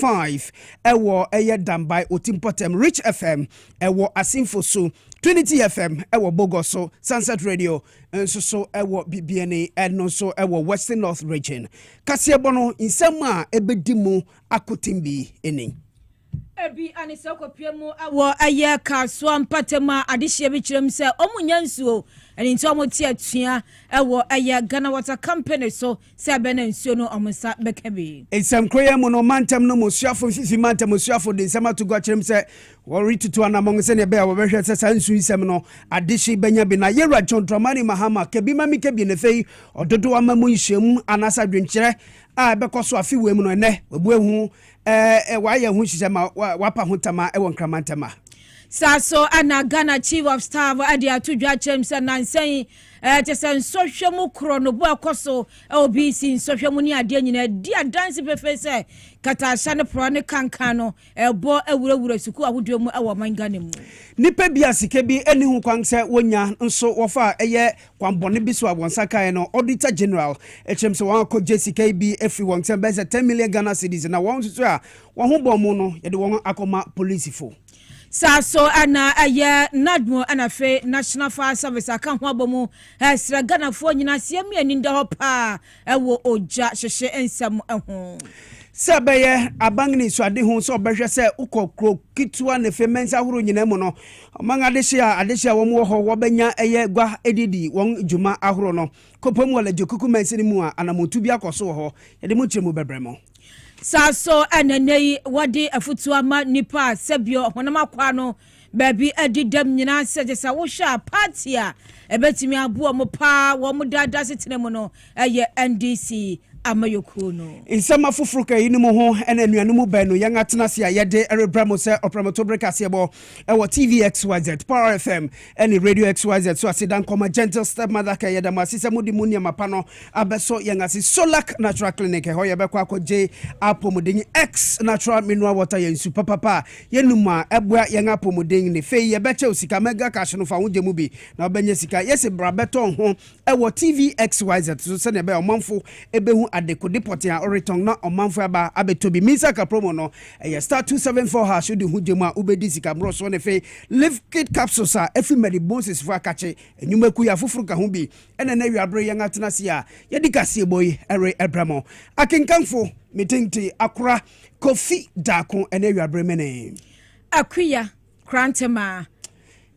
105 ewo eye dambai otimpotem Rich FM ewo asinfo so Trinity FM ewo Bogoso Sunset Radio so ewo BBNA eno so ewo Western North region Kasiebono insema ebedimu akotimbi eni Ebi anisoko piemu awo aye Kasoa mpatema adihye bikyerem se omunyansuo eni nti omoti atua ewo aye Ghana Water Company so se bena nsuo no omusa bekabi ensem kroya mu no mantem no musuafo fifi mantem musuafo de nsema to gwa kyerem se wori tutu anamong se ne be a wo behwe se sansu nsem no adihye benya bi na yera John Mahama kebi mami kebi ne fei ododo amamu nhyem anasa dwenkyere a bekoso afi wemu no ne webu ehu waye hu hihema wapa hotama ewon kramantama Saso ana Ghana Chief of Staff adi atudwa chemse nansen tesen sohwemu kro no bo akoso OBC sohwemu ni ade nyina di adanse pefese kata shane pro ne kankan no ebo ewurawura suku ahodo mu ewo mangane mu nipa bia sike bi eni hu kwanse wonya nso wofa eye kwambone bi so abonsaka no Auditor General echemse wan ko Jessica bi efi won se be 10 million Ghana cedis na won so a won ho bom no ye de won akoma police fo Saso ana aye nadmo anafe National Fire Service aka ho abomu esra Ghana fo nyina siam ani nda ho pa ewo oja hyehye ensam eho Sabeye abangni so ade hu so obehwe se ukokro kitua ne femensa horo nyina mu no man adehia wo mu ho wo benya eye gwa edidi won djuma ahoro no kopom wala jokuku mansini mu a anamotu bi akoso ho yede mu kyeremu bebremo Saso ananei wadi afutu ama nipa sebio honama kwa no baby edidam nyina sejesa wo hwa party a ebetimi abo mo pa wo mo dada setene mu no eye NDC amayoku no insama fufruka yini mu ho ena nuanumu banu yanga tenase a yede erebramo se opromoto breakers yebo ewo TVXYZ Power FM eni Radio XYZ so asidan koma gentle step mother ka yeda masisa mudi munia mapano abeso yanga si Solak Natural Clinic ho yebekwa akje apomodin X Natural Mineral Water yensu papa yenuma ebua yanga apomodin ne fei yebeche osika mega cash no fa wonje mu bi na obenye sika yesi brabeton ho ewo TVXYZ so se ne be omanfo ebehu adekode potia oreton na omanfo aba abetobi misa ka promo no star 274 hash udi hujemu a ubedi sika bro so ne fe live kit capsules a efi medibonsis fo akache enyumaku ya fufuru ka ho bi ene na wiabre yang atenase a yedi kase boy ere ebramo akenkanfo metinti akura Kofi Dako ene wiabre mene akuya krantema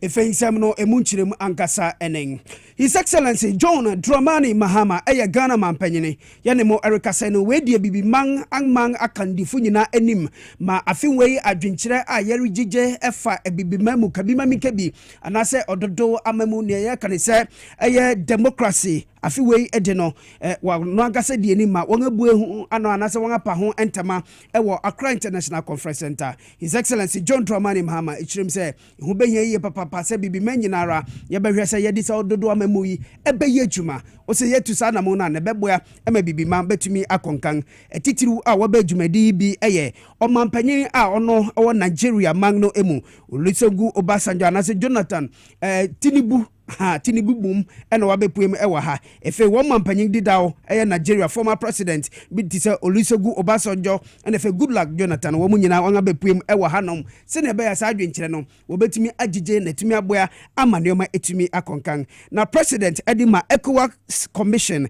Efensem no emunchirem ankasa enen. His Excellency John Dramani Mahama eye Ghana mampanyene yane mo Erika no wedi bibi mang angmang akandifu nyina enim ma afinwei adwenkyere a yeri gige efa ebibi mamu kabima mikebi anase ododo amamu ne ye kanise eye democracy afiwei ede no wa no ankasa die ni ma won abu ehu ano anase won apa ho entama ewo Accra International Conference Center. His Excellency John Dramani Mahama ichirem se hu benye ye papa se bibi manyinara ye behwe se ye di se ododo amamu yi ebeye adwuma o se yetu sa na mo na ne beboa ema bibi ma betumi akonkan etitiru a wo ba adwumadi bi eye omampanyin a ono o Nigeria magno emu Olusegun Obasanjo anase Jonathan Tinubu Tinubu boom ena wabepuem ewa ha efe wo mampanyin didao Nigeria former president bitise Olusegun Obasanjo ena efe Goodluck Jonathan wo munyina wanga bepuem ewa hanom se ne be ya sa adwenkyere no wo betumi agige na tumi aboa amaneoma etumi akonkan na president Edima ECOWAS commission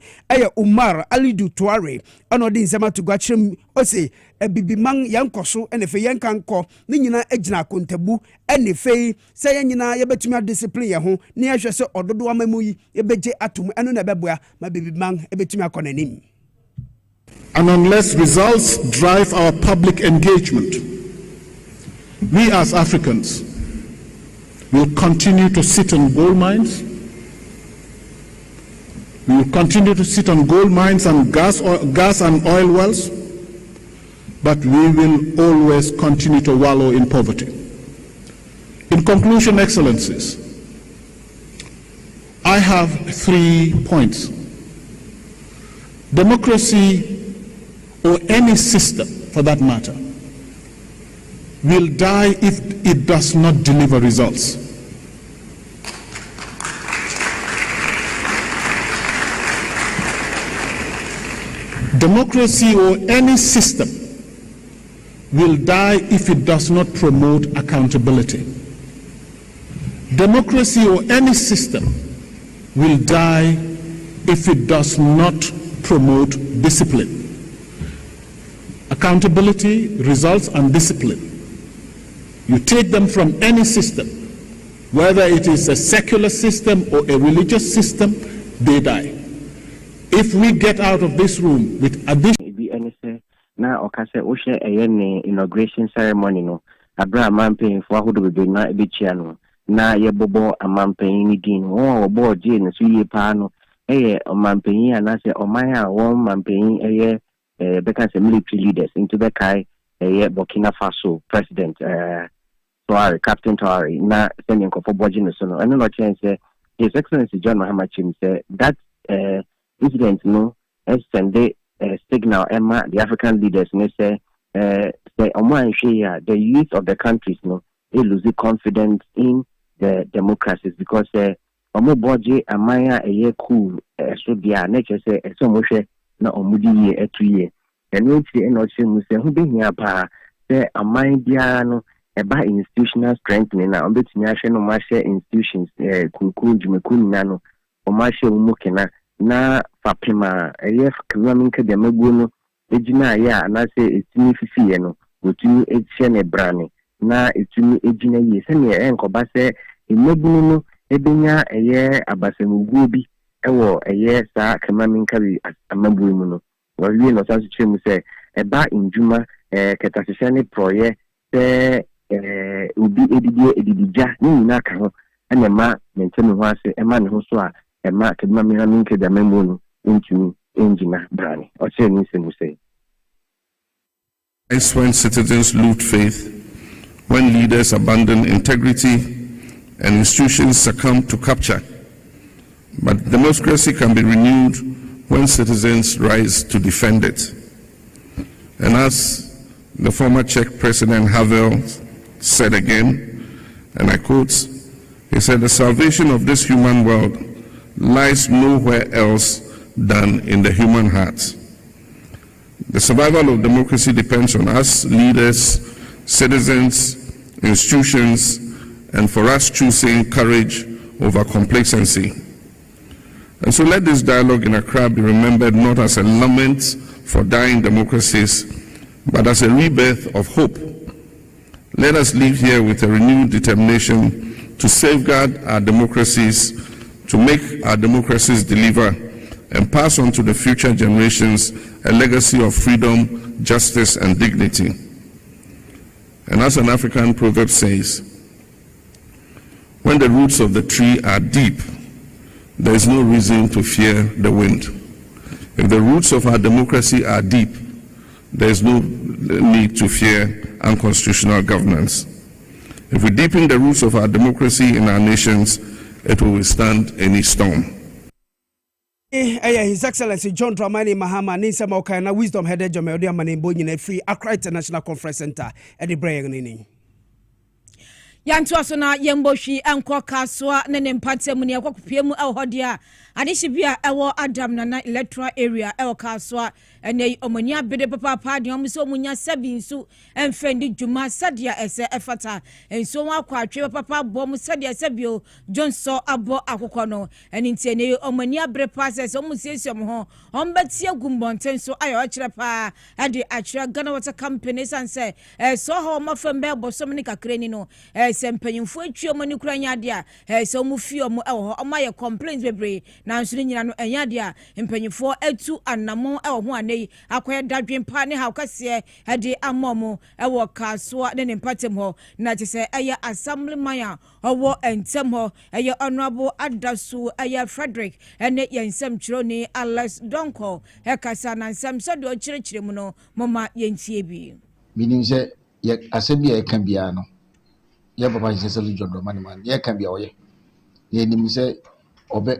Umar Alidu Tuare ono di nsema to gwachrem ose ebibimang yankoso ene fe yankanko ni nyina agina kontabu ene fe se yanyina yebetumi discipline ye ho ne yahwe se ododo amamu yi yebeje atom eno na beboa ma bibimang ebetumi akonanim. And unless results drive our public engagement, we as Africans will continue to sit on gold mines. We will continue to sit on gold mines and gas and oil wells, but we will always continue to wallow in poverty. In conclusion, Excellencies, I have 3 points. Democracy, or any system for that matter, will die if it does not deliver results. Democracy or any system will die if it does not promote accountability. Democracy or any system will die if it does not promote discipline. Accountability, results, and discipline. You take them from any system, whether it is a secular system or a religious system, they die. If we get out of this room with addition, now okase o share a inauguration ceremony no abra campaign for ahodo be na ebechia no na ye bobo campaign ni din won obo je na so ye pa no campaign anase oman a won campaign because military leaders into the kai Burkina Faso president Touare Captain Touare na sending for budget so no and no chance His Excellency John Mahama Chim say that incident no send a signal Emma the African leaders no say oman share the youth of the countries no they lose confidence in the democracies because omo budget amaya cool so dia nature say so mo hwe na omudi ye etuye eno ti eno che mu se hu behia pa se aman bia no eba institutional strengthening na ombetimi ahwe no ma share institutions kuku jumekuni na no o ma share mu kena na fapema kama minka de magu no ejina ya na se etimi fifiye no otumi ehye ne brane na etumi ejina ye se ne enkoba se magu no ebenya abasemugu bi ewo sa kama minka bi amabu mu no wali no sanso chemu se eba injuma ketasese proye se ubi edidija ni na ka ho ene ma mentemi ho ase ema ne ho so a ema kama minka da mamu no ntumi enjina brane o che ni se mu se It's when citizens lose faith, when leaders abandon integrity and institutions succumb to capture. But democracy can be renewed when citizens rise to defend it. And as the former Czech President Havel said again, and I quote, he said, "The salvation of this human world lies nowhere else than in the human heart." The survival of democracy depends on us, leaders, citizens, institutions, and for us choosing courage over complacency. And so let this dialogue in Accra be remembered not as a lament for dying democracies, but as a rebirth of hope. Let us leave here with a renewed determination to safeguard our democracies, to make our democracies deliver, and pass on to the future generations a legacy of freedom, justice, and dignity. And as an African proverb says, when the roots of the tree are deep, there is no reason to fear the wind. If the roots of our democracy are deep, there is no need to fear unconstitutional governance. If we deepen the roots of our democracy in our nations, it will withstand any storm. His Excellency John Dramani Mahama Ninsema Okana Wisdom Headed Jomel Manimbo in a free Accra International Conference Center at the Brian. Yantuasona Yemboshi and Kasoa Nenem Patsemuni Piemu El Hodia Adishibia Ewo Adam Nana electoral area El Kasoa and the Omonia Bede Papa Party Omiso Munya Sabinsu and Fendi Juma Sadia Ese Efata and so on Papa Bom Sadia Sabio John saw Abo Akokono and in Tene Omonia Bre passes Omusesium Ho Ombetia Gumbonten so Ayochapa at the Achra Ghana Water Companies and say so home of Fembe Bosominica Crenino Sempanyfo atwa mani kura nyade a so mu fie omo ewo ho omaye complaints bebre na nso nyina no enyade a empanyfo atu anamo ewo ho anei akoye dadwen pa ne ha kase ade amomo ewo Kasoa ne nempatem ho na tese eye assemblyman a owo entem ho eye honorable Adasu eye Frederick ene yensem chironi Alex Donko ekasa na nsem so de o chirechire mu no moma yentie bi meaning say asebia e kan bia no ye papa Jesus John Dramani man ye kan bia oye ye nim say obe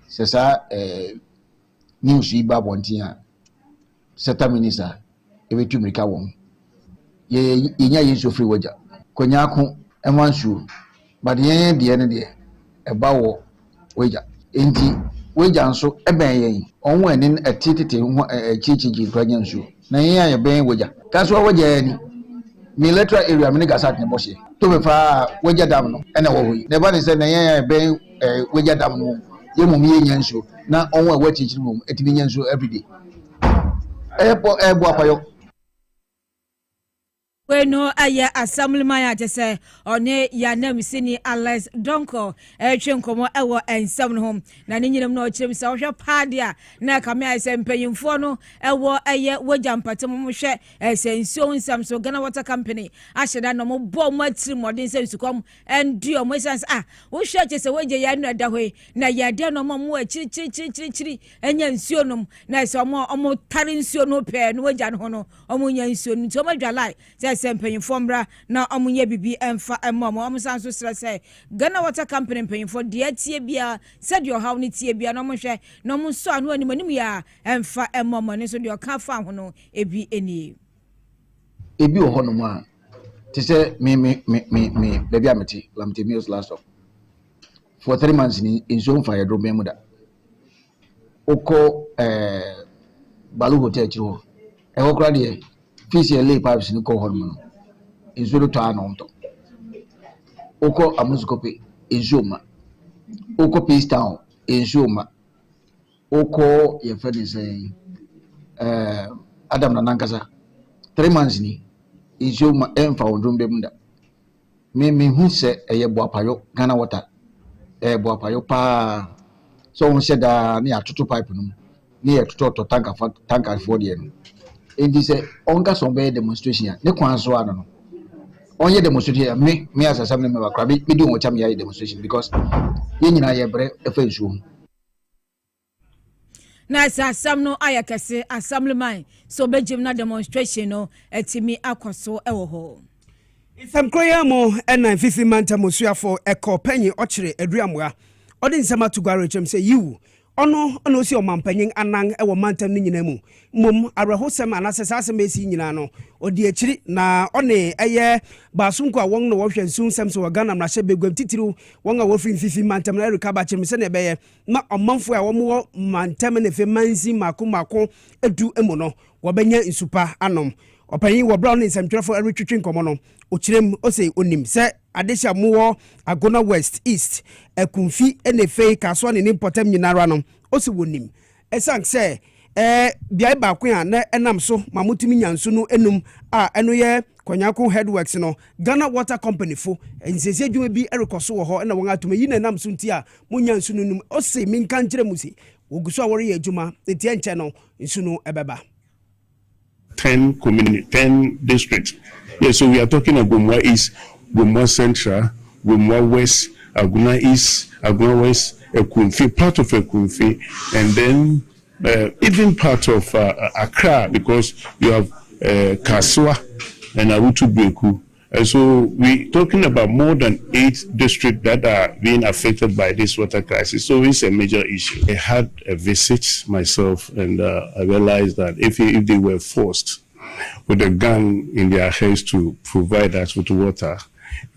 se sa news yi ba bontin a seta minister e betu mirika won ye nya ye so free waja konya ko enwansu but ye de ne de e ba wo waja enti waja nso e ben ye onwo anin atitete ho chichiji kwanya nsu na yen ya ben woja Kasoa woja ni mi electoral area mi ga sat ne bohye to be fa woja dam no ena wo hoyi ne ba ne se na yen ya ben woja dam no ye mum ye nyanso na onwo a wachichiri mum etimi nyanso everyday ebo apayo Bueno, aya assemblyman ya jese one ya nam sini Alex Donko etwe nkomo ewo ensam no hom na ne nyinam na o kyerem se ohwe padia na kame ayse mpanyimfo no ewo eye wogya mpatem mo hwe esensio nsam so Ghana Water Company ahyeda no mo bo mo atiri modin se sukom enduo mo sense wo hwe jese wogye ya nu ada hoi na ya de no mo chiri enya nsuo nom na se omo tare nsuo no pe no wogya no ho no omo nya nsuo nti omo dwalai mpanyimfo mbra na omunye bibi emfa emom omusanso stress Ghana Water Company mpanyimfo de atie bia said your how ni tie bia no mohwe no monso anu animanim ya emfa emom ne so de oka fa ho no ebi eni ebi o hono mu a te se me baby ameti lamte meals last of for 3 months ni inso mfa yedro memu da oko balu hotel chiro e ho kra de PCLA pipes ni ko hono no inso to anonto oko amuzukope inso oko Peace Town inso oko ye fani say Adam na nankasa 3 months ni inso emfa wondrum bemda me hu se eye boapayo Ghana Water boapayo pa so on said ni atoto pipe no ni atoto tanker for the no indi se onka so be demonstration ne kwan so ano no onye demonstration me as assembly member krabi me do cham ya demonstration because ye nyina ye bre efa nsuo na sa asam no ayakase assemblyman so bejim na demonstration no etimi akoso ewo ho Isam kroya mo ena fifi manta mosuafo eko panyi ochire aduamoa odi nsema to gware chem say you ono osi omampanyin anan ewo mantam ni nyina mu mom arahosem anasesa asemesi nyina no odi akiri na one eye basunko a won no wo hwensun sem so Ghana mrahye begwam titiru won a wo fifi mantam na erika ba chem se ne beye ma omanfo a wo mo mantam ne fe mansi mako edu emu no wo benya nsupa anom opanyin wo brown nsamtwerefo eretwetwe nkomo no okirem ose onim se adesha muwo Agona West East ekumfi enefe Kasoa ne nimpotem nyinara no ose wonim esank se biai ba kwa na enam so mamutimi nyanso no enum a eno ye Kwanyako Headworks no Ghana Water Company fo nsese dwuma bi erekoso wo ho na won atuma yi na nam so nti a munyanso no num ose minka nkire musi oguso a wore ye adwuma etie nche no nsu no ebeba 10 districts. Yes, so we are talking of Gomwa East, Gomwa Central, Gomwa West, Aguna East, Aguna West, Ekunfi, part of Ekunfi, and then even part of Accra, because you have Kasoa and Arutu Beku. And so we're talking about more than 8 districts that are being affected by this water crisis. So it's a major issue. I had a visit myself, and I realized that if they were forced with a gun in their hands to provide us with water,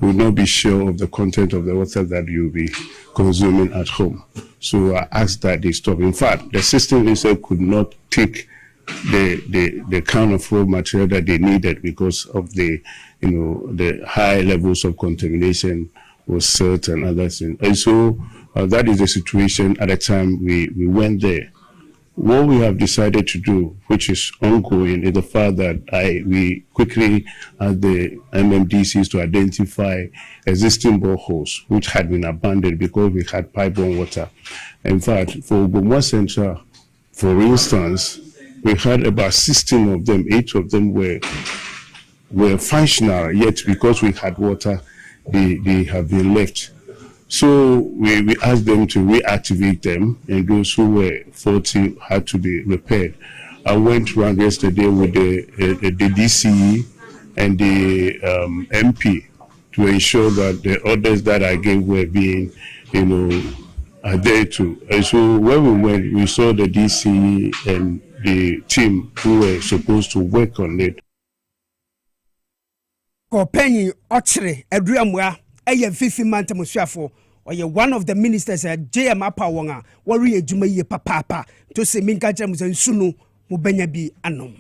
you would not be sure of the content of the water that you'll be consuming at home. So I asked that they stop. In fact, the system itself could not take the kind of raw material that they needed because of the high levels of contamination with silt and other things. And so that is the situation at the time we went there. What we have decided to do, which is ongoing, is the fact that we quickly asked the MMDCs to identify existing boreholes which had been abandoned because we had pipe-borne water. In fact, for Gomwa Central, for instance, we had about 16 of them. 8 of them were functional, yet because we had water, they have been left. So we asked them to reactivate them, and those who were faulty had to be repaired. I went around yesterday with the DCE and the MP to ensure that the orders that I gave were being, adhered to. And so when we went, we saw the DCE and the team who were supposed to work on it. Kopenyi ochre eduamwa eye fifi manta musuafo oye one of the ministers JM Apawonga wori edwuma ye papa to se minka kire musan sunu mubenya bi anom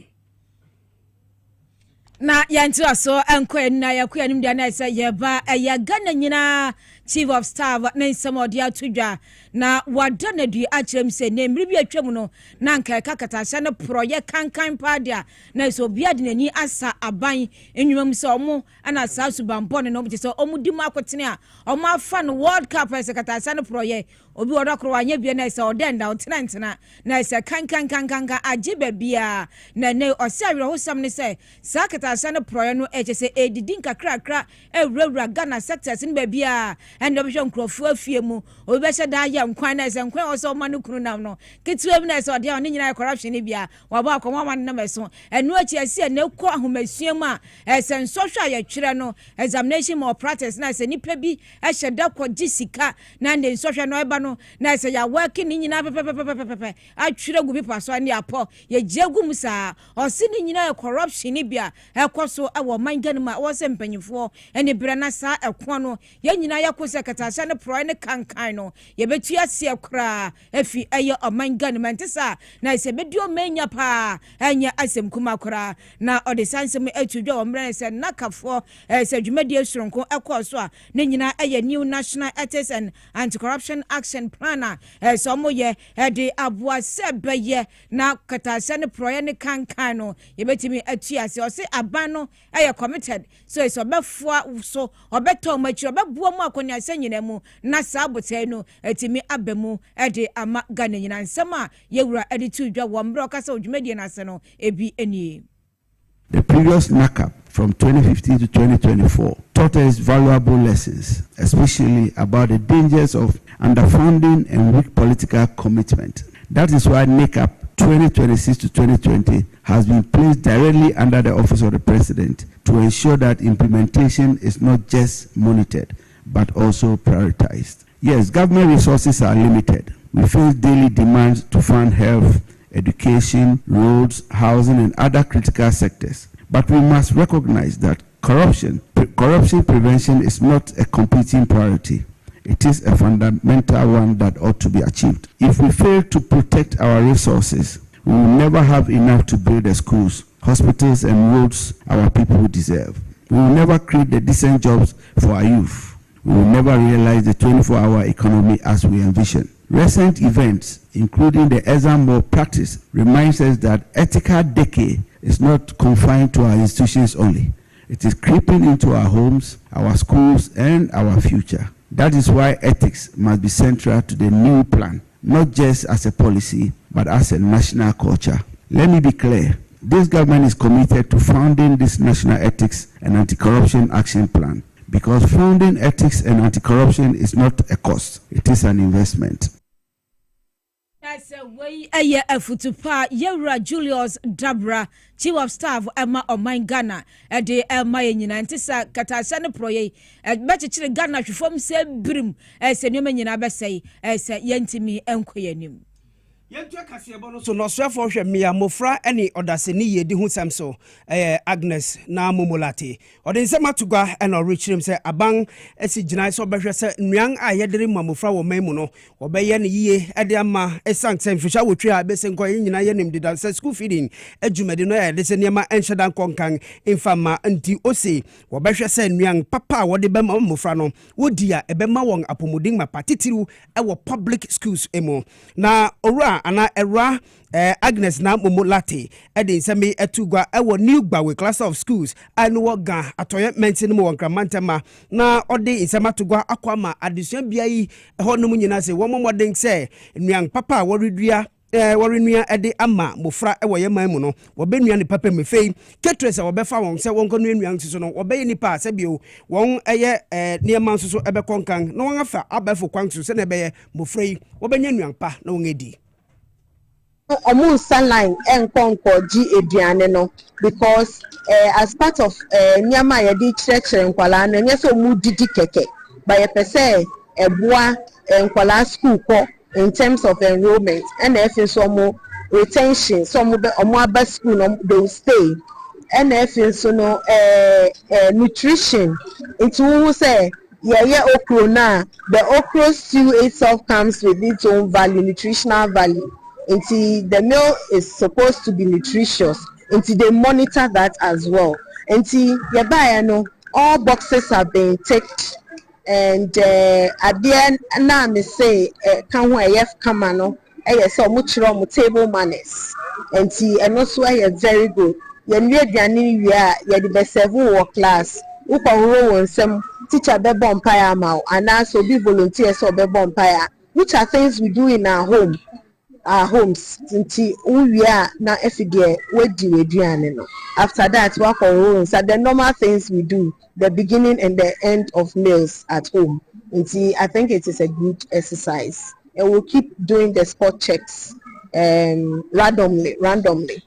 na yantu aso enko na yakua nim dia na say yeba ya Ghana nyina chief of staff na nsɛm atudwa na wada na dua akyerem sɛ na mmiri bi atwam no na nka kakatahye no proye kankan padia na so bia de nani asa aban enwumam sɛ ɔmo ana saa subambɔ no ɔmo sɛ ɔmo di mu akotene a ɔmo afa no world cup sɛ katahye no proye obi wodakro wanye bia na sɛ ɔdenda ɔtenantena na sɛ kankan agye babia na ne ɔsɛ awerɛ hosam ne sɛ saa katahye no proye no ɛkyɛ sɛ edidi nkakrakra ewurawura Ghana sectors no babia ɛnna ɔbɛhwɛ nkurɔfoɔ afie mu ɔbɛhyɛ da yɛ nkwan na sɛ nkwan ɔsɛ ɔma no kunu nam no ketewa bi na sɛ ɔde a ɔne nyinaa corruption ne bia waba akɔma ma no mɛso ɛno akyi ɛsɛ na ɛkɔ ahomasua mu a ɛsɛ nsɔhwɛ a yɛtwerɛ no examination malpractice na sɛ nipa bi ɛhyɛ da kɔgye sika na ne nsɔhwɛ no ɛba no na sɛ ya work ni nyina pepepepepepepep atwere gu pipa so ne apɔ ye jegu mu saa ɔse ni nyina corruption ni bia ɛkɔ so ɛwɔ mangani ma wɔ sɛ mpanyifo ɛne bere na saa ɛko no ye nyina yɛ ko sɛ katahye ne pro ne kankan no ye betu ase kra afi ɛyɛ ɔmangani ma ntesa na sɛ bedi o menya pa ɛnya asɛm kuma kra na ɔde sansɛm atudwa wɔ mmerɛ sɛ nakafo sɛ dwumadi asronko ɛkɔ so a ne nyina ɛyɛ new national ethics and anti-corruption action plana so mo ye de aboa se beye na katahye ne proye ne kankan no ye betimi atuase o se aban no committed so is obefoa so obeto machi obeboa mu akonya nyina mu na sa botai no etimi abamu de ama Ghana nyina nsem a yewura de tudwa wo mbre okasa odwumadi na se no ebi eni. The previous NACAP from 2015 to 2024 taught us valuable lessons, especially about the dangers of underfunding and weak political commitment. That is why NACAP 2026 to 2020 has been placed directly under the office of the President to ensure that implementation is not just monitored, but also prioritized. Yes, government resources are limited. We face daily demands to fund health, education, roads, housing, and other critical sectors. But we must recognize that corruption prevention is not a competing priority. It is a fundamental one that ought to be achieved. If we fail to protect our resources, we will never have enough to build the schools, hospitals, and roads our people deserve. We will never create the decent jobs for our youth. We will never realize the 24-hour economy as we envision. Recent events, including the exam malpractice, reminds us that ethical decay is not confined to our institutions only. It is creeping into our homes, our schools, and our future. That is why ethics must be central to the new plan, not just as a policy, but as a national culture. Let me be clear. This government is committed to founding this National Ethics and Anti-Corruption Action Plan, because founding ethics and anti-corruption is not a cost, it is an investment. Aya afutupa Yewra Julius Dabra, Chief of Staff Emma Oman Ghana, de Emma nyina ntisa katahye ne proye bechichire Ghana hwefom se brim se nyoma nyina besai se yentimi enkoyanim. Yentua kasebo no so no soafo hwe mia mofra ene odaseni yedi hu sam so Agnes na momolate ode nsem atugwa ena orichirim se aban esi gina so behwe se nnuan a yedere mamofra wo man mu no obeye ne yiye ede ama esanse mfisha wotwe a bese nko nyina yenim de danse school feeding adwumade no ya de se niam enhyedan konkan infama nti ose wo behwe se nnuan papa wode be mamofra no wodi a ebema won apomodin ma patitiru ewo public schools emo na owura ana era Agnes na momolate ede nsemi etugwa ewo new gbawe class of schools anu woga atoye mentin mo wonkramantama na ode nsema tugwa akwama adesua bia yi honum nyina se wo momoden se nnuan papa woredua warenua ede ama mofra ewo yeman mu no wobenua ne papa mefei ketresa wobefa won se wonko nua nsuso no wobeye nipa se bio won eye niema nsuso ebe konkan na won afa abafo kwansu se na ebe mofra yi wobenya nua pa na won edi omun sunline enkonko gi eduane no because as part of nyama ye di chire nkwala no nye so mu didi keke ba ye pese eboa nkwala school ko in terms of enrollment and if so mo retention so mo be omo aba school no they stay and if so no nutrition it will say yeah okro na the okro stew itself comes with its own value, nutritional value. Until the meal is supposed to be nutritious, until they monitor that as well. Enti yɛbaeɛ no all boxes have been ticked and adeɛ na me say ka ho ɛyɛ kama no ɛyɛ sɛ ɔmo kyerɛ ɔmo table manners enti ɛno so ɛyɛ very good yɛnwie aduane wie a yɛde bɛsɛve wɔ class wokɔhoro wɔ nsɛm teacher bɛbɔ mpaeɛ ama wo anaasɛ obi volunteer sɛ ɔbɛbɔ mpaeɛ which are things we do in our homes nti uwie a na efidie wedi aduane no after that wakɔhoro nsa the normal things we do the beginning and the end of meals at home nti I think it is a good exercise and we'll keep doing the spot checks randomly.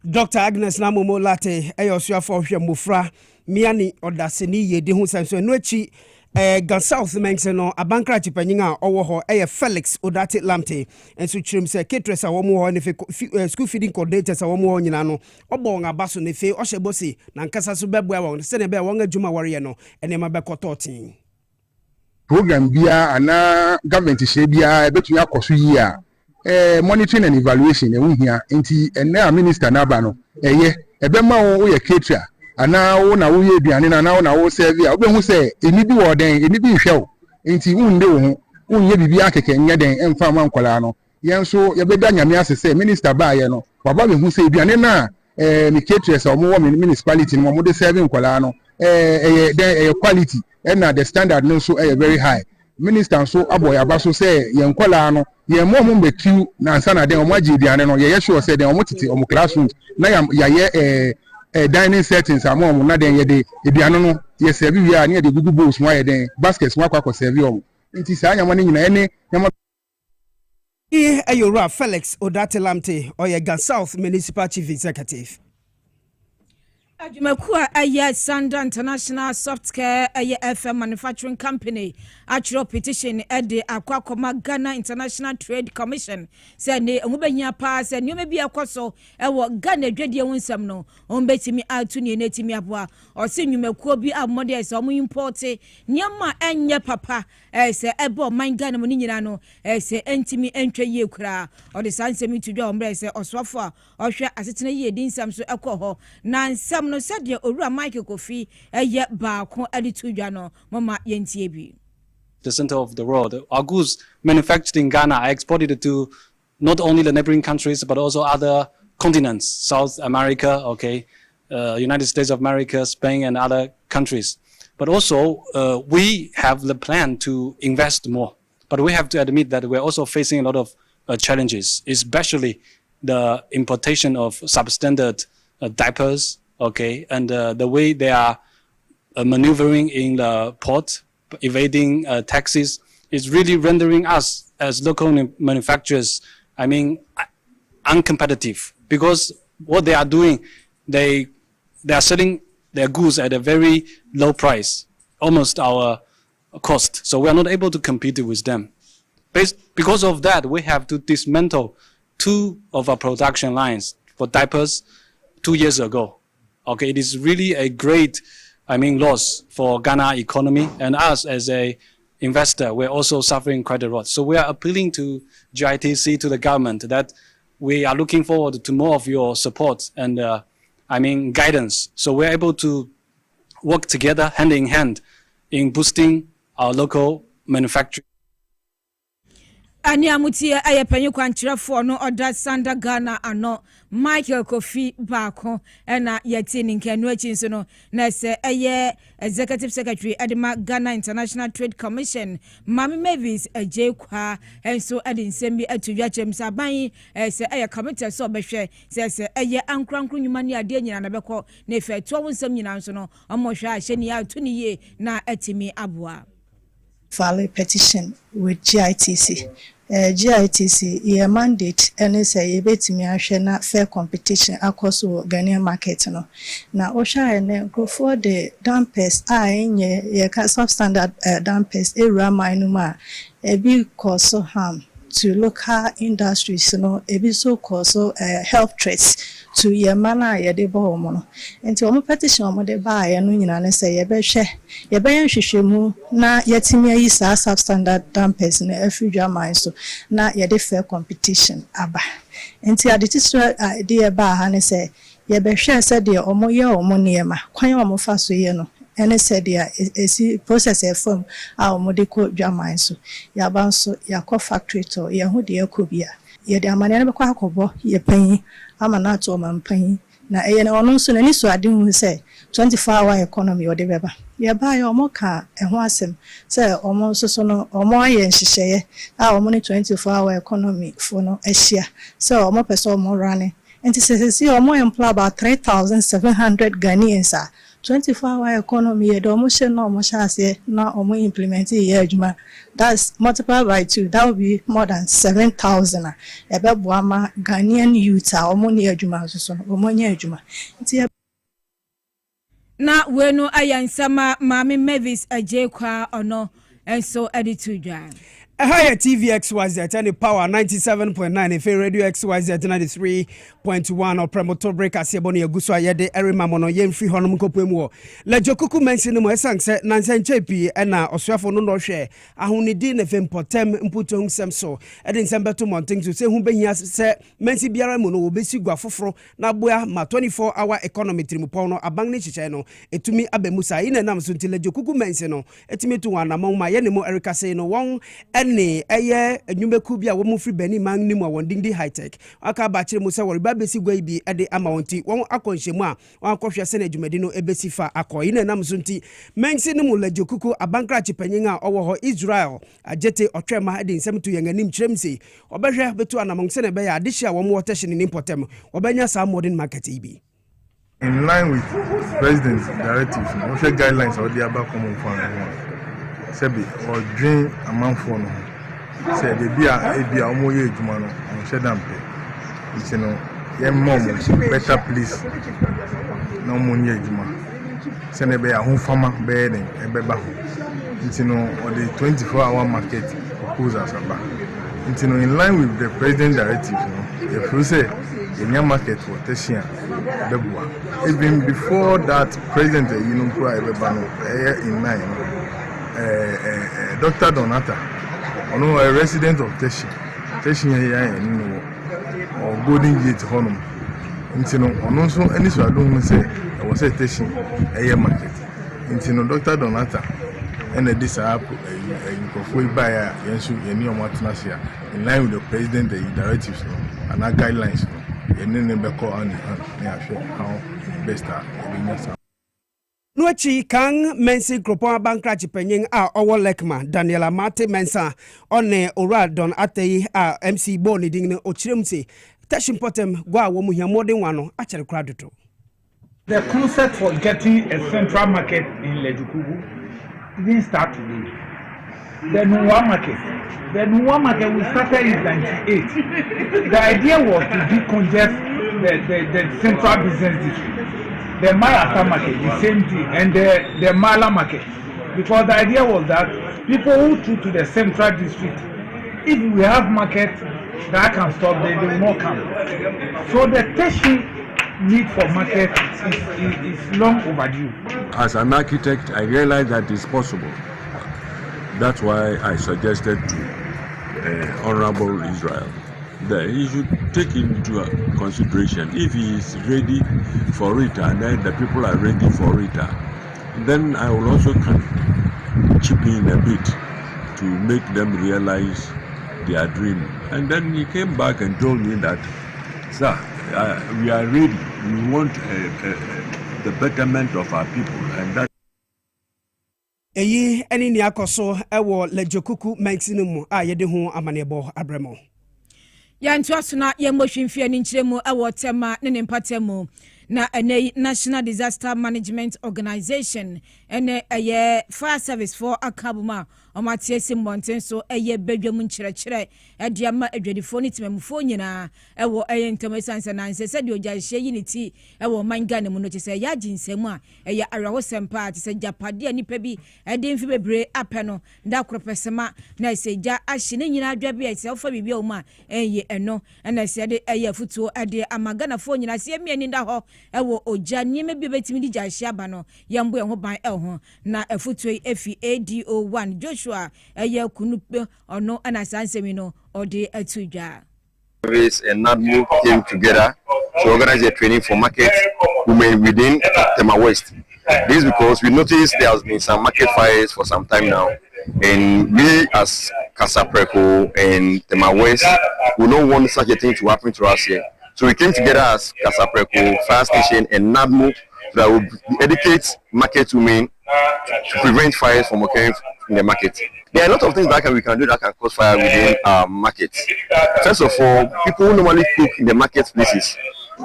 Dr. Agnes Namomo Latte, Eyosuafo hwe mofra miani odaseni yedi hu sanso no achi Gan South mense no abankra chipanyinga owo ho Felix Odate Lamte enso chirim se ketresa wo mo ho ne school feeding coordinators wo mo ho nyina no obo nga baso ne fe o hyebosi na nkasa so beboa wo se ne be wo nga djuma warrior no ene ma be kototin program bia ana government she bia ebetumi akoso yi a monitoring and evaluation e wo hia enti ene a minister na ba no ebe ma wo ye caterer ana wo na wo ye aduane na wo na wo serve a obehu se eni bi wo den eni bi hwe wo enti wunde wo ho wunye bibi akeke nya den emfa ma nkola no yenso ye beda nyame asese minister ba ye no baba behu se aduane na mi caterers o mo wo municipality no mo de serve nkola no quality and the standard no so very high minister so aboy abaso say ye nkola no ye mo be queue na ansa na den o mo agi aduane no ye sure say den o mo tete o mo classroom na ya ye dining settings among na den ye de aduane no ye serve wi a na ye de gugu bowls mo ye den baskets mo akwa serve o nti sa anyama ne nyina ene nyama Ayora Felix Odate Lamte or Gan South Municipal Chief Executive. Ajumekua aye Sanda International Softcare aye FM Manufacturing Company actual petition ede akwakoma Ghana International Trade Commission say ne omubenya pa say ne be akoso ewo Ghana dwedie wonsam no ombetimi atu ne netimi aboa o se nwumekuo bi amode say omo import nyama enye papa say ebo man Ghana mo nyina no say entimi entwa ye kura o de sansemi tudwa ombre say osofo a ohwe asetena ye dinsam so ekoho na nsam no said ye owura Michael Kofi eye baako ade tudwa no mama yentie bi. The center of the world. Our goods manufactured in Ghana are exported to not only the neighboring countries, but also other continents, South America, United States of America, Spain, and other countries. But also, we have the plan to invest more. But we have to admit that we're also facing a lot of challenges, especially the importation of substandard diapers, and the way they are maneuvering in the port, evading taxes, is really rendering us as local manufacturers, uncompetitive, because what they are doing, they are selling their goods at a very low price, almost our cost. So we are not able to compete with them. Because of that, we have to dismantle 2 of our production lines for diapers 2 years ago. It is really a great loss for Ghana economy, and us as a investor, we're also suffering quite a lot. So we are appealing to GITC, to the government, that we are looking forward to more of your support and guidance. So we're able to work together hand in hand in boosting our local manufacturing. Ani amutie ayepanyi kwankyerefo no oda Sanda Ghana ano Michael Kofi baako ena yeti ninkanu achinso no na se eye executive secretary adema Ghana International Trade Commission Mami Mavis ejekwa enso ade nsembi atudwa chemsa ban se eye committee so behwe se eye ankrankru nyuma ne ade nyina na beko na efe to wonsam nyina nso no omohwe ahyeni ya tuniye na atimi aboa. File a petition with GITC. GITC, your mandate, and say, you bet me, I shall not fair competition across Ghanaian market. Now, Osha and go for the dampers, ye substandard dampers, a raminuma, a big cause of harm to local industries, a bit so cause health threats to your manner, your debo mono. And to a petition on the buy and say, ye beshe, ye bayan shishimu, na yetimia is a substandard dampers in a few mines, so na ye de fair competition, abba. And to the idea bar, and say, yɛbɛhwɛ sɛ deɛ ɔmo yɛ ɔmo nneɛma kwan a ɔmo fa so yɛ no ɛne sɛ deɛ esi process ɛfam a ɔmo de kɔ dwaman so yɛaba nso yɛakɔ factory to yɛho deɛ ɛkɔ bia yɛde amaneɛ no bɛkɔ akɔbɔ yɛpanyin ama no ato ɔma mpanyin na ɛyɛ no ɔno nso n'ani so ade hu sɛ 24-hour economy ɔde bɛba yɛba yɛ ɔmo ka ɛho asɛm sɛ ɔmo nso so no ɔmo ayɛ nhyehyɛeɛ a ɔmo ne 24-hour economy fo no ahyia sɛ ɔmo pɛ sɛ ɔmo rane nti sɛ ɔmo employ about 3,700 Ghanaians a 24-hour economy yɛde ɔmo hyɛ na ɔmo hyɛ aseɛ na ɔmo implement yɛ adwuma that's multiplied by 2 that would be more than 7,000 a ɛbɛboa ma Ghanaian youth a ɔmo ne adwuma nso so no ɔmo nyɛ adwuma nti na wenu ayansama Mami Mavis ajekwa ono enso editu dwa Higher TV XYZ and power 97.9 if radio XYZ 93.1 or promoter break as yeboni aguswa yede erima mono yemfi honum kopemu le jokuku mention mo esanse nansen chepi na osuafo no no hwe ahunidi ne fempotem mputo husem so edin sembeto monting to say hu behia se mensi biara mu no obesi gwa foforo na boa ma 24-hour economy trimupon no abang ne chiche no etumi abemusa ine nam so ntile jokuku mention no etimi to wana ma ye ne mo Erika say no won ne eye enwumeku bia wo mu free bani man ni mu won dingdi high tech aka ba kire mu se wori ba besi gwa bi ede ama wonti won akonhyemu a won akɔhwe se na adwumadi no ebesi fa akɔ ina nam so nti mensi ne mu lajokuku abankra chipanyin a ɔwɔ hɔ Israel agete ɔtwema ede nsɛm to yɛn anim kyerem se ɔbɛhwɛ betu anamon se na be ya adehia wo mu wɔtɛhye ne nimpotem ɔbɛnya sa modern market ibi in line with president's directive no share guidelines or the about common fund sebi or drain amount for no say the bia omo ye adwuma no on share them pay you know ye mom better place no mo nye adwuma say na be a home farmer be den e be ba you know or the 24-hour market proposals aba you know in line with the president directive if you say the market for Tessia Debua even before that president you know cry be ba no in line Dr. Donata, a resident of Teshi here or Golden Gate Honum. And also, any so I don't say, I was a Teshi a market. And Dr. Donata and a disciple, a buyer, and new Matanasia, in line with the president, the directives and our guidelines, and then they call on how best are. Nuachi Kang Mensi Kropo Bankra Chipenyin a Owo Lekma Daniela Mate Mensa one Ora Don Atei a MC Boni ding Ochiremsi Tashim Potem Gwa Womu here more than one actually crowded to. The concept for getting a central market in Lejukugu didn't start today. The Nuwa market we started in 98. The idea was to decongest the central business district. The Marasa market, the same thing, and the Mala market. Because the idea was that people who took to the central district, if we have market that can stop, they will not come. So the Teshi need for market is long overdue. As an architect, I realized that it's possible. That's why I suggested to Honorable Israel that he should take into consideration if he is ready for it and then the people are ready for it, then I will also chip in a bit to make them realize their dream. And then he came back and told me that, sir, we are ready, we want the betterment of our people, and that Eyi eni ni akoso ewo lejokuku maximum a yede ho amanebo abremo ya ntuasuna ye mohwimfie ni nkyeremu ewo tema ne mpatemu na National Disaster Management Organization ene eye fire service for akabuma omatiesi mbonten so eye bedwam nkyerɛkyerɛ ediama adwadifo ne timamfo nyina ewo eye ntemesanse nanse sɛ de ogya hye yi ne ti ewo manga ne mu no kyese ya ginsemu a eye arawo sempa ate sɛ japade anipa bi ede mfi bebre apɛ no nda kropesema na sɛ gya ahye ne nyina adwa bi ese ofa bibia o ma eye eno na sɛ de eye futuo ade amagana fo nyina sɛ miani nda hɔ ewo ogya nieme bi betimi di gya hye aba no yembo ho ban ho na efutuo efi ADO1 Joshua eye kunupe ono ana sansemi no ode atudwa Service and NADMO came together to organize a training for market women within Tema West. This is because we noticed there has been some market fires for some time now, and we as Kasapreko and Tema West, we don't want such a thing to happen to us here. So we came together as Kasapreko, Fire Station, and NADMO that will educate market women to prevent fires from occurring in the market. There are a lot of things that we can do that can cause fire within our markets. First of all, people who normally cook in the marketplaces,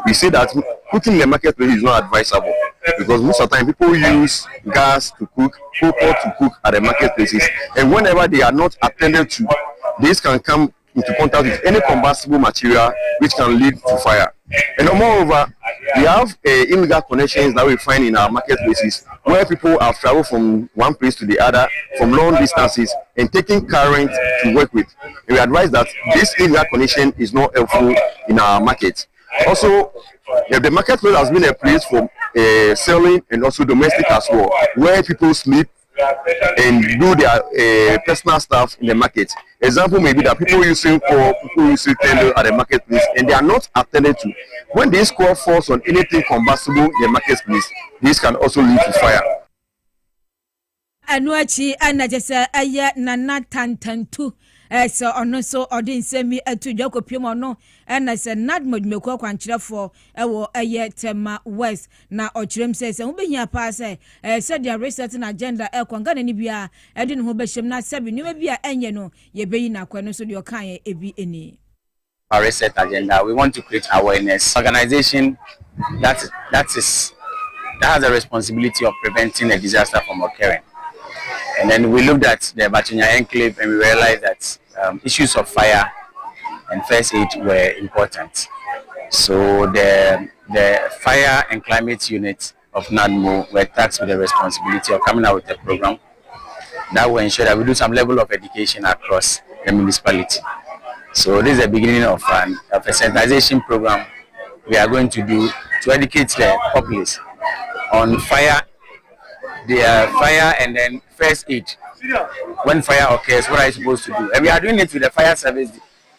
we say that cooking in the marketplace is not advisable because most of the time people use gas to cook, coal to cook at the marketplaces, and whenever they are not attended to, this can come into contact with any combustible material which can lead to fire. And moreover, we have illegal connections that we find in our marketplaces where people have traveled from one place to the other from long distances and taking current to work with. And we advise that this illegal connection is not helpful in our market. Also, the marketplace has been a place for selling and also domestic as well, where people sleep and do their personal stuff in the market. Example may be that people using coal, people using tender at the marketplace, and they are not attended to. When this coal falls on anything combustible in the marketplace, this can also lead to fire. Anuachi anajesa aya nana tantantu so ono so odin semi atu jakopiem ono na se nadmod mekwa kwankyerefo ewo eye Tema West na okyerem se wo behia pa se se dia research na agenda kwanga ni bia ede ne ho behyem na sabi ni bia enye no ye beyi na kwano so de okan ebi eni. Our research agenda, we want to create awareness organization that has a responsibility of preventing a disaster from occurring. And then we looked at the Batunya enclave and we realized that issues of fire and first aid were important. So the fire and climate unit of NADMO were tasked with the responsibility of coming out with a program that will ensure that we do some level of education across the municipality. So this is the beginning of a sensitization program we are going to do to educate the populace on fire, fire and then first aid. When fire occurs, what are you supposed to do? And we are doing it with the fire service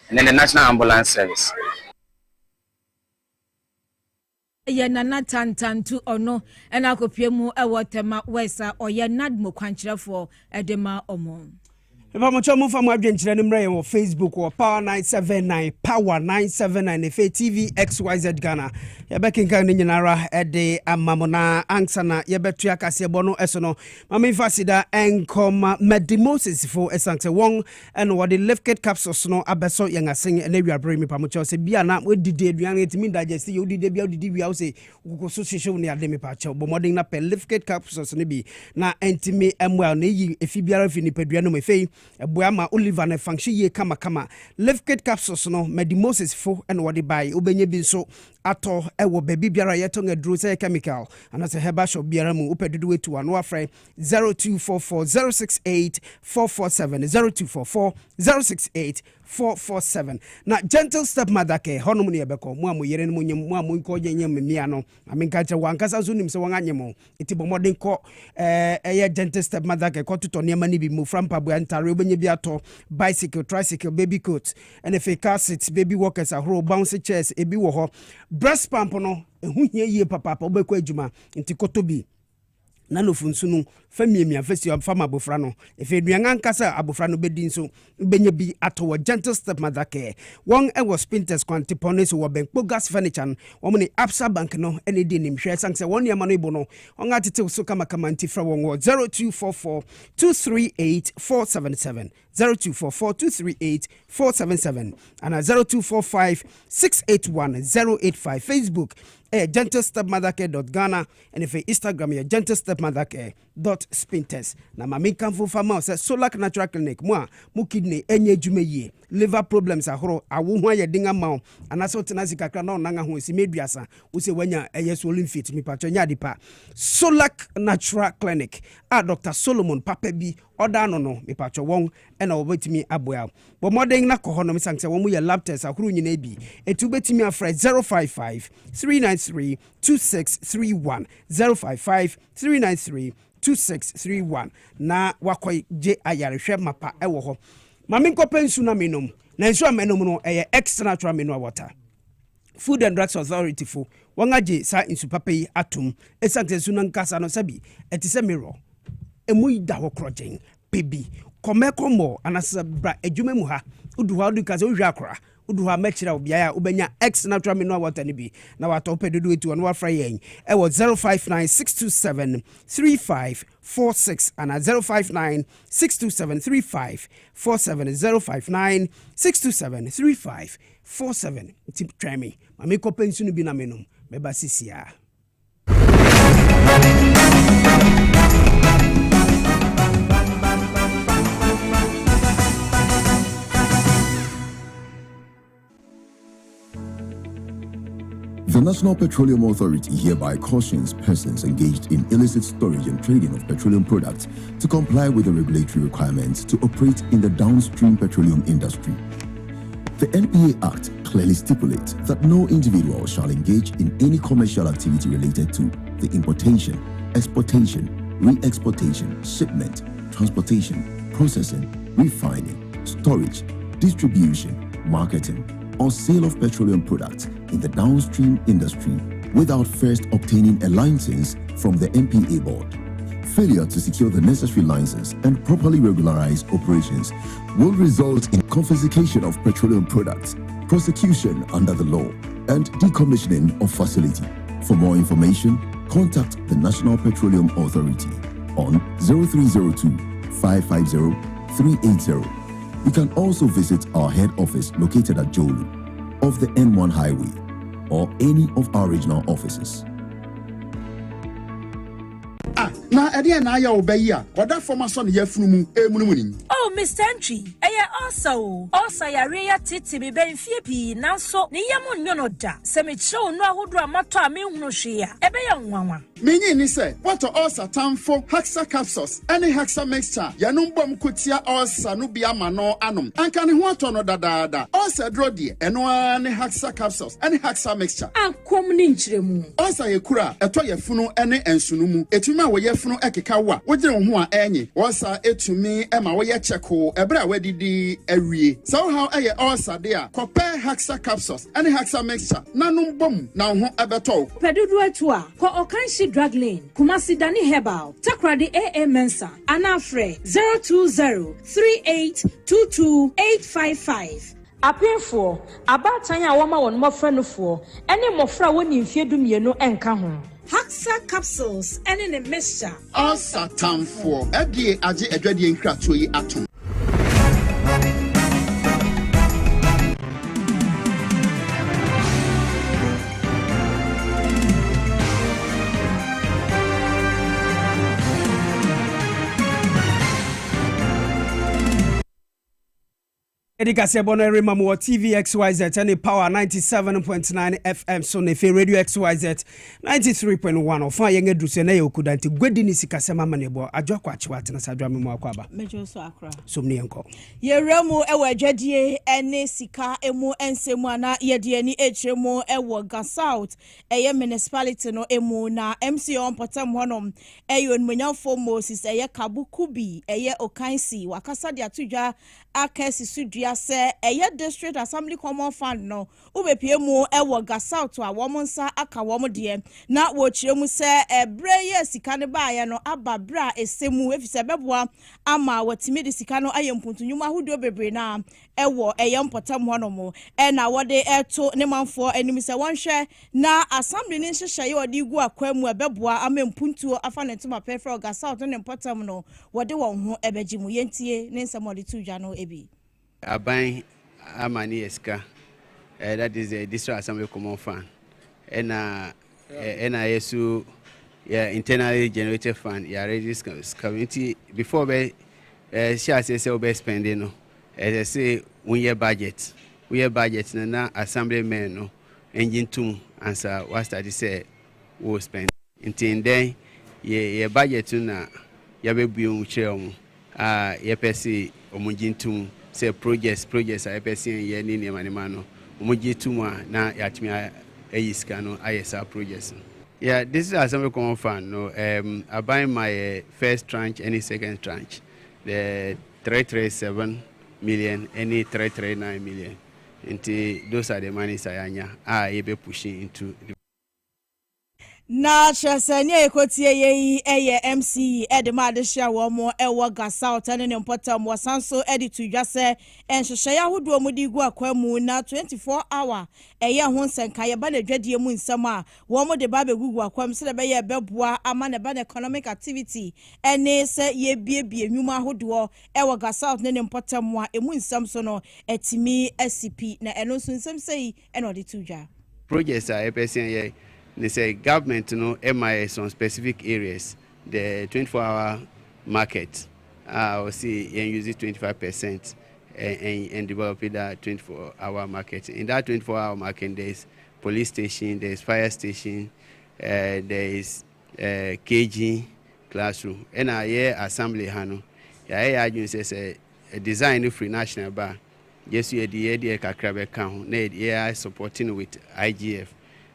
and then the National Ambulance Service. Ye nana tantantu ono ena kopiemu ewo Tema West or ye NADMO kwankyerefo edema omo. If I'm a from on Facebook or Power 979 Power 979 TV XYZ Ghana. Yabekin Kaninara at the Amamona Ansana Yabetua Cassia Bono Esono. Mami Fasida and come Medimosis for Essence Wong and what the left capsules no abeso young sing and area bring me Pamucho say Biana with the day to mean digest you did the DB say Uko near Demi Pacho, but modding up a lift capsules nibi na entime well ne if you be a fini pedriano me fay. Buama Oliver ne function ye kama lift kit capsules no medimosis fo and what they buy ubenye binso ato ewo baby biara yetonga dru say chemical and as a heba shop biara mu upedudu wetu anu afre 0244 068 447 0244 068 447 na gentle stepmother ke hono ne ebeko mu amoyere ne munyem mu amonko nyem memia no aminka che wankasa so nim se wanganyemo itibo modern ko eye gentle stepmother ke ko tuto ne mani bi mu frampa bu antare obenye bi ato bicycle tricycle baby coat and if a car seats baby walkers ahoro bounce chairs ebi wo ho breast pump no ehu hie yie papa obekọ adwuma nti kotobi na no funsunu famiemia fesi fama abofra no efe duanga nkasa abofra no bedin so benye bi ato gentle stepmother care one e was Spinters Quantipones wo Benpo gas furniture wo ne Absa bank no ene di nim hwe sanse won yama no ibo no on atete so kama nti fra won 0244 238 477 0244 238 477 and 0245 681 085 Facebook gentle stepmother care.ghana and if Instagram gentle stepmother care.spinters na mami kanfo fama say Solak Natural Clinic mo kidney enye dwuma yie liver problems ahoro awo ho ayedinga ma anaso tenasi kakra na onanga ho esi meduasa wo se wanya swollen fit mi pacho nya dipa Solak Natural Clinic Dr. Solomon papa bi oda no mi pacho won ena obetimi aboa bo modern na ko hono mi sanse won mu ye lab test ahoro nyina bi etu betimi afra 055 393 2631 055 393 2631 na wakoy je ayarehwe mapa ewo ho Mami nkɔpɛ nsu na menom. Na nsu a menom no ɛyɛ extra natural mineral water. Food and Drugs Authority fo wangaje sa nsu papa yi atom. Esante nsu na nkasa no sabi etise mirror. Emu yi da hɔ krɔgyen pebi. Komekomo anasa bra adwuma mu ha. Udu ha udu kaza uhwa akora. Udu ha mechira obiaya ubenya X natural mineral water ni bi. Na wato pedudu etu anu afra yen. Ewo 059-627-3546 and 059-627-3547 059-627-3547. Tip try me. Mami kope nsu ni bi na menum. Beba sisia. The National Petroleum Authority hereby cautions persons engaged in illicit storage and trading of petroleum products to comply with the regulatory requirements to operate in the downstream petroleum industry. The NPA Act clearly stipulates that no individual shall engage in any commercial activity related to the importation, exportation, re-exportation, shipment, transportation, processing, refining, storage, distribution, marketing, or sale of petroleum products in the downstream industry without first obtaining a license from the NPA board. Failure to secure the necessary license and properly regularize operations will result in confiscation of petroleum products, prosecution under the law, and decommissioning of facility. For more information, contact the National Petroleum Authority on 0302 550 380. You can also visit our head office located at Jolu of the N1 Highway or any of our regional offices. Na ade na ya obayi a oda forma so ne yafunu mu emunumunim. Oh Mr. Entry, also yare ya titi me benfie pi nanso ne yam nyono da. Se me chew no ahodo amato a me hunu hwe a ebe ya nwanwa. Menyi ni se what ulcer tamfo Haxa capsules any Haxa mixture yanum bom kotia ulcer no bia ma no anom. Anka ne ho ato no dadaada. Ulcer dro de eno ne Haxa capsules any Haxa mixture. Ankom ni nkyeremu. Ulcer yekura eto yefunu ene ensunu mu. Etuma wo yefunu ekeka wa. Wogire wo ho a enye. Ulcer etumi ema wo ye cheko ebra wadidi awie. So how eye ulcer de a compare Haxa capsules any Haxa mixture nanum bom na ho ebeto. Pedudu atu a ko okanshi drug lane Kumasi Dani Herbal Takradi AA Mensa Anafre 020-3822-855 Apefo abatan ya wama won mofra no fo ene mofra woni mfie dumienu enka ho Haxa capsules ene ne mixture Ulcer tamfo edie age adwadie nkratoyi yi atom. Edika Sebono Remamu TV XYZ and Power 97.9 FM so nefe Radio XYZ 93.1 of fire yenga drusene yokudanti gwedini sikasema manebo adwa kwa chiwati na sadwa memo akwaba mejo so akra somni enko yeremu ewo adwadie ene sika emu ensemu ana yedie ni echemu ewo Gasout eye municipality no emu na MC on potem honom eyo nmunyafo Moses eye Kabukubi eye Okansi wakasa dia tudwa akesi sudua se eye district assembly common fund no ubepie mu ewo Gasout a womonsa aka womde na wo chiremu se ebreye sika ne baaya no ababra esemu efise beboa ama watimi de sika no ayempuntunwuma hudo bebre na ewo eyem potam honomo na wode eto ne manfo anim se wonhwe na assembly ne nhyehyeye wode igu akwamu ebeboa ama mpuntuo afa ne ntoma pefra Gasout ne potam no wode won ho ebegimu yentie ne nsamode tudwa no ebi Aban amani eska that is the district assembly common fund and yesu internally generated fund this community before we share say we spending no they say 1 year budget na assembly men no engine tum answer what study say we spend until then ye budget na ya be biun chere omo ye pesi omungin tum say projects I person ye ni manimano omuji tumwa na yatimi eyiska no ayesa projects. Yeah, this is assembly common fund no I buy my first tranche any second tranche the 337 million, any 339 million. And those are the monies I are able pushing into the na chesanye ekotie ye MC edema de hia wo mo ewo Kasoa tane ne mpota mo sanso edi tudwase enhwehwe ya hodo mo di gu akwamu na 24 hour eye ho nsenka ye ba na dwadie mu nsam a wo mo de ba be gugu akwam se be ye beboa ama ne ba na economic activity ene se ye biebie nwuma hodo ewo Kasoa tane ne mpota mo a emu nsam so no etimi SCP na eno so nsam sei eno de tudwa projects are person ye. They say government, MIS on specific areas, the 24-hour market, or see and use it 25% and develop that 24-hour market. In that 24-hour market, there is police station, there is fire station, there is KG classroom, and I assembly hano. I says a design free national bar. Yes, you the Kakrabe count. Need supporting with IGF.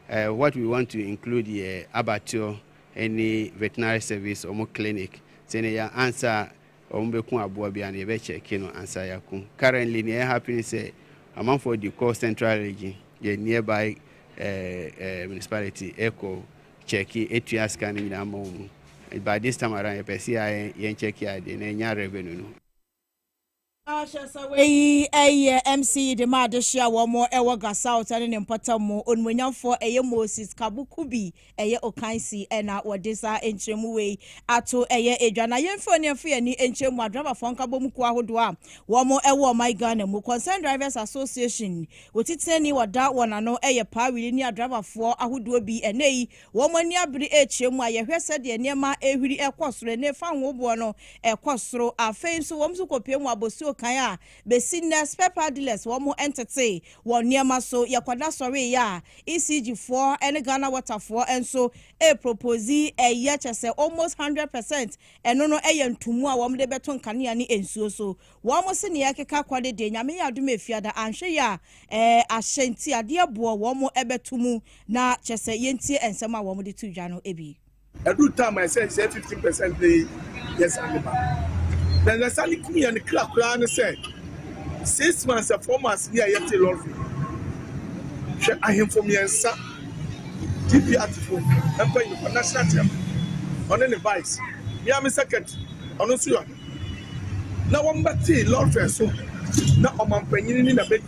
What we want to include here, abattoir, any veterinary service or more clinic. Send your answer ombeku abuabi and ebe check answer yakun. Currently, near happening say among for the core central region, the nearby municipality echo check etua scanning among. By this time around, PCI yen check ya the nenya revenue. Ashasawei MC de Madeshia wo mo ewo Kasoa tane ne mpata mo onmunyamfo eye Moses Kabukubi eye Okansi ena wodesa enchemu wei ato eye edwana yemfo ne afo ani enchemu adraba fonka bom ku ahodo a wo mo ewo my Ghana mu Concerned Drivers Association wotiteni wada wonano eye pawili ni adraba fo ahodo bi enei wo mo ni abiri echemu a ye hwese de niema ehwiri ekosoro ne fa nwobo no ekosoro afenso wo mso kopie mu abosu kaya besina spare part dealers wo mo entity wo niema so yakwada sorry ya ECG4 and Ghana Water4 enso propose ye chese almost 100% eno no ntumu a wo mo de beton kanea ni ensuo so wo mo se ne yakeka kwade de nyame ya adum efiada anhwe ya ahyenti ade bo wo mo ebetumu na chese yentie ensema wo mo de tudwa no ebi every time I say 50% the yes animal. Then the Sally Kumi and the crack and said 6 months or 4 months near yet a lot. I am from your son. TP article, I'm paying for national team on any vice. Yeah, I'm second. On a sure. Now, one batty, Lord Fairson. Now, I'm paying in a bed.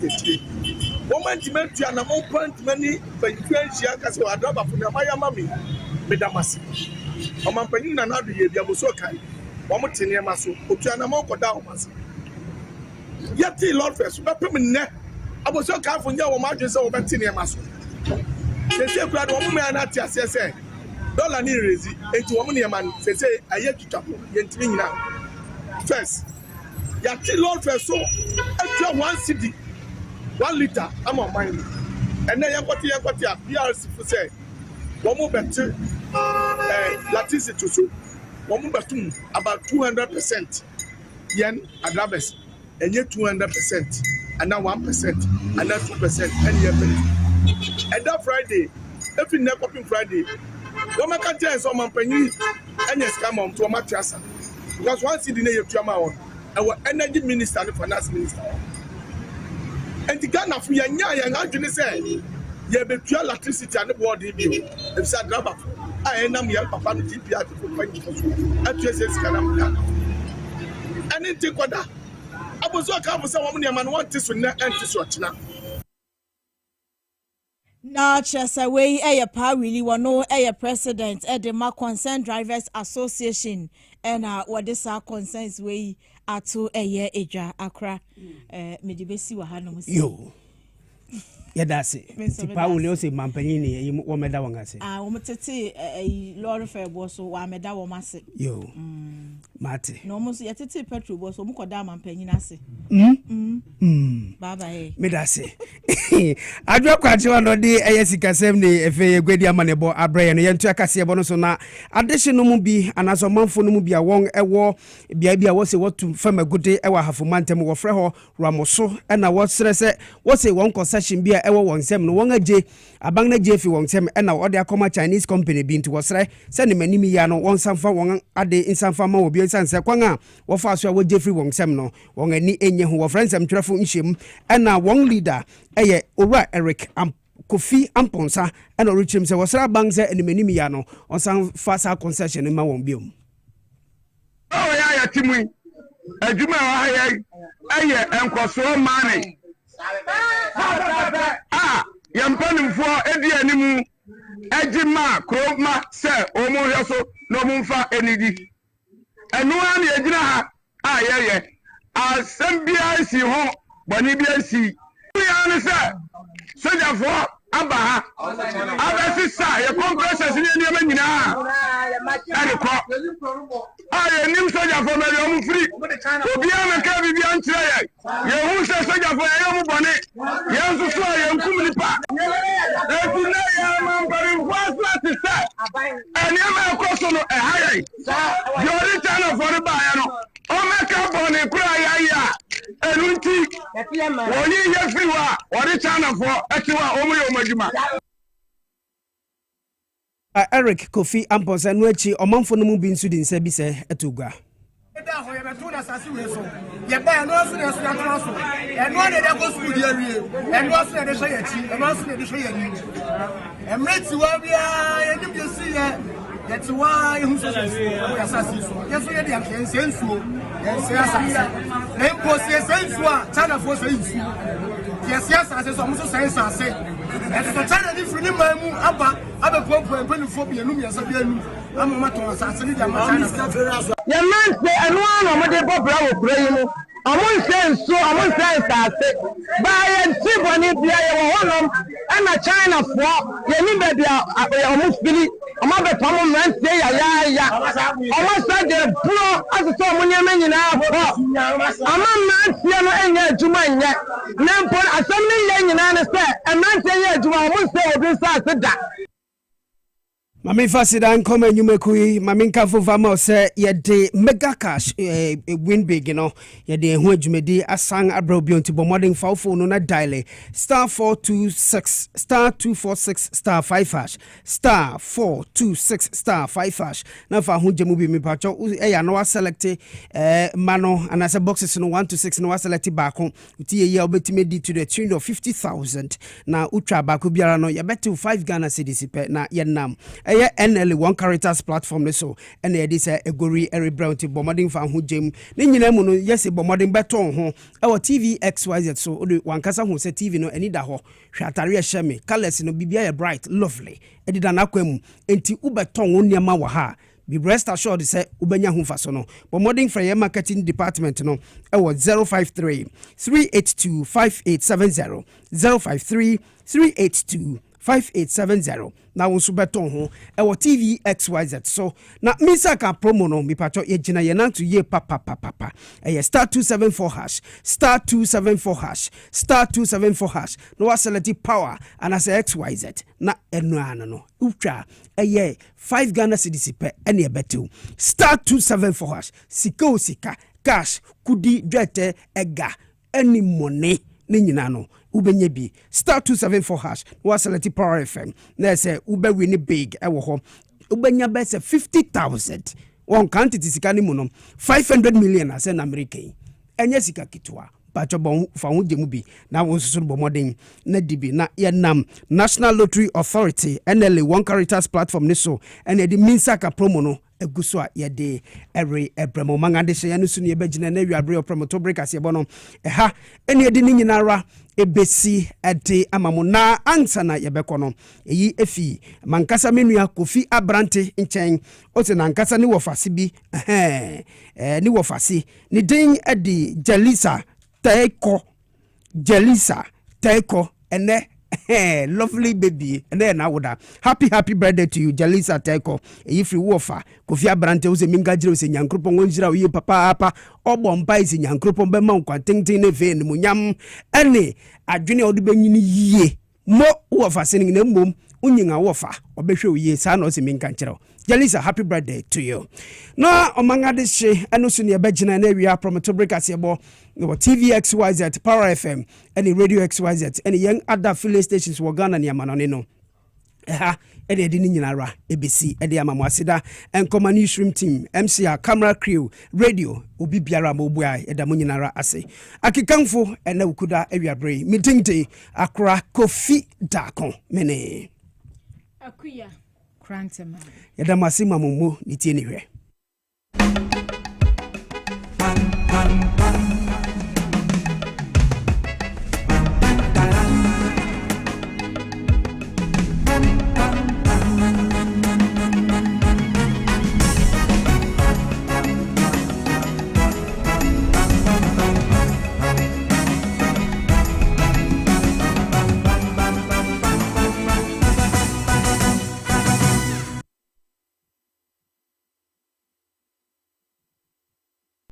Woman demand to an amount money, but you can't see Kasoa drop from the Maya Mammy, Medamasi. I'm paying another year, Yabusoka. One tenure maso, Otiana Moko Dowmas. Yet, Lord First, but permanent. I was so careful, your margins over tenure maso. They say, Brad, woman, not just say, Dollar Nirazi, 80 man, they say, I yet to tap, Yenting now. First, Yati Lord First, so extra 1 city, 1 liter, I'm on mine. And then Yakotia, PRC for say, one more better, Latisi to so. About 200% yen adabes and yet 200% and now 1% and now 2% and yet and that Friday every networking Friday don't can tell someone penny and yes come on to a matrasa because once in the drama on our energy minister and finance minister and the Ghana for young and actually say you have electricity and the board if said rubber I am your papa GP article anything what that I was so careful someone man want this one and this watch now. Na chesa we pa really wano president edema Concerned Drivers Association and what this are concerns we ato eja akra medibesi wa hano yo yadase tipa wole o se mampanyini wo meda wangase wo metete lorry fare bo so wa meda wo mase yo mate no mo so yetete petrol bo so mo koda mampanyini ase baba medase adwa kwache wa no de eyesikasem ne efe gwedi amanebo abraye no yentu akase ebo no so na adehye no mu bi anaso manfo no mu bi a won ewo bia bia wo se wotu fama gude ewa hafomantem wo frɛ ho ramoso na wo sere se wo se won concession bi ewo wonsem no won aje abang na je fi wonsem na ode akoma Chinese company bi nti wosre se ne manimi ya no won sanfa won ade insanfa ma obi sanse kwan a wo fa so a wo je fi wonsem no won ani enye ho wo friends am twerefo nhiem na one leader eye Owura Eric Kofi Amponsa and Orichim se wasra bangse enimeni ya no onsan fasa concession ma won biom ya timu adwuma wa ya eye enkoso mane yampanimfo edi animu ejima kroma se omo hweso no mumfa enidi enu an yegina ha ye asembia si ho boni bia si ya ne se sojafo abaha abesi sa ye compressors ni eni amanyina ari ko aye nim sojafo me yo mu free obi ameka bibia nkyere ye hu se sojafo ye mu bone ye nso so ye nkum nipa eti na ye man bari kwasa ti se eni ma koso no haye yo ri tana for ba ya no o meka bone kura ya enunti woni ye free wa ori chana for etiwa omo yo majuma Eric Kofi Amponsa no echi omanfo no mu bi nsu di nsa bi se etugwa da ho ye beto na sase we so ye ba no so na so na tro so eno na de go school dia wie eno so na de hye yachi eno so na de hye yani emreti wa bia ye nim de si ye yet why who says we assassin so yes we dey am sensuo yes assassin na impo sensuo a China for sensuo yes assassin so mo so sensuo and so China di free mamu aba pompo penifo bi enum yasa bi enum amama to assassin di am China ya man say anu anu mo dey popra wo kura yi no amon sensuo amon sensuo ba ye tiboni bia ye wo honom na China for ye ni be bia omo fili omo be tomo man say ya omo say de pro as so mo nyame nyina ho ama man say no enye adwuma nye na mpo asam ni ye nyina ne say e man say ye adwuma omo say obi sa da Mami fasida nkoma nyumekui mami nkafo fama se yede mega cash win big yede ho adwumedi asang abra obi onti bomoding fawfo no na dial star 426 star 246 star 5 star 426 star 5 na fa ho jemu bi mipacho ya no select mano anase boxes no 1 to 6 no select baako uti ye obetime di to the tune of 50,000 na utwa baako biara no ye betu 5 Ghana cedis pe na yenam NL one characters platform so and it is a Egori Eri Brown to bombarding fan who Jim. Ninyamuno, yes, a bombarding beton home. Our TV XYZ so one casa who said TV no any daho. Shataria Shemi, colors no BBI bright, lovely. Edidan Aquem, enti Uberton Unyama Waha. Be rest assured say ubenya hu fasono bombarding for your marketing department no e was 053 382 5870 053 382 5870 na won so beton ho e wo TV XYZ so na misaka promo no mi pacho ye gina ye nanto ye papa e star 274 hash star 274 hash star 274 hash no waselati power and as XYZ na enu ano no utwa e 5 Ghana cedis pe ene e betu star 274 hash sika cash kudi dwete ega any money ni nyina no ubenye bi star 274 hash waselati power FM na say ube win big e wo ho ubenya be say 50,000 one quantity sika ni mu no 500 million as in America enye sika kitwa pacho bon fa ho jemu bi na won susu bo modern na dibi na yenam National Lottery Authority NL one characters platform ni so ene di minsaka promo no eguso a yede every ebremo mangade hye ya no su ne begina na wiabre promoto break ase bo no ha ene di nyinara ebesi ade amamu na ansa na yebekọ no eyi efi mankasa menua Kofi Abrante nchen ote na nkasa ni wofase bi ni wofase ni din edi Jelisa Teko ene lovely baby and then I would happy birthday to you Jelisa Teko if you wofa Kofi Abrante use minga jiro se nyankropon wonjira uye papa obo mpa ise nyankropon be man kwa tenten ne ve mu nyam ene adwene odi benyini yie mo wofa senin na mom unyinga wofa obehwe uye sa na ose minka nkyerɛ Jelisa, happy birthday to you. No, omangade she eno so ne begina na wi promoto break asebo no TV XYZ Power FM and Radio XYZ and young other affiliate stations were Ghana ne amano no. ɛha ɛde ɛde ne nyinara ebesi ɛde ama mo aseda nkɔma newsroom team MCR camera crew radio obi biara ma obua ɛda mo nyinara ase akekanfo ɛna ukuda awiabre midinte akora kofi dako mene akuya krantema yɛda mo ase ma mo mo ne tie ne hwɛ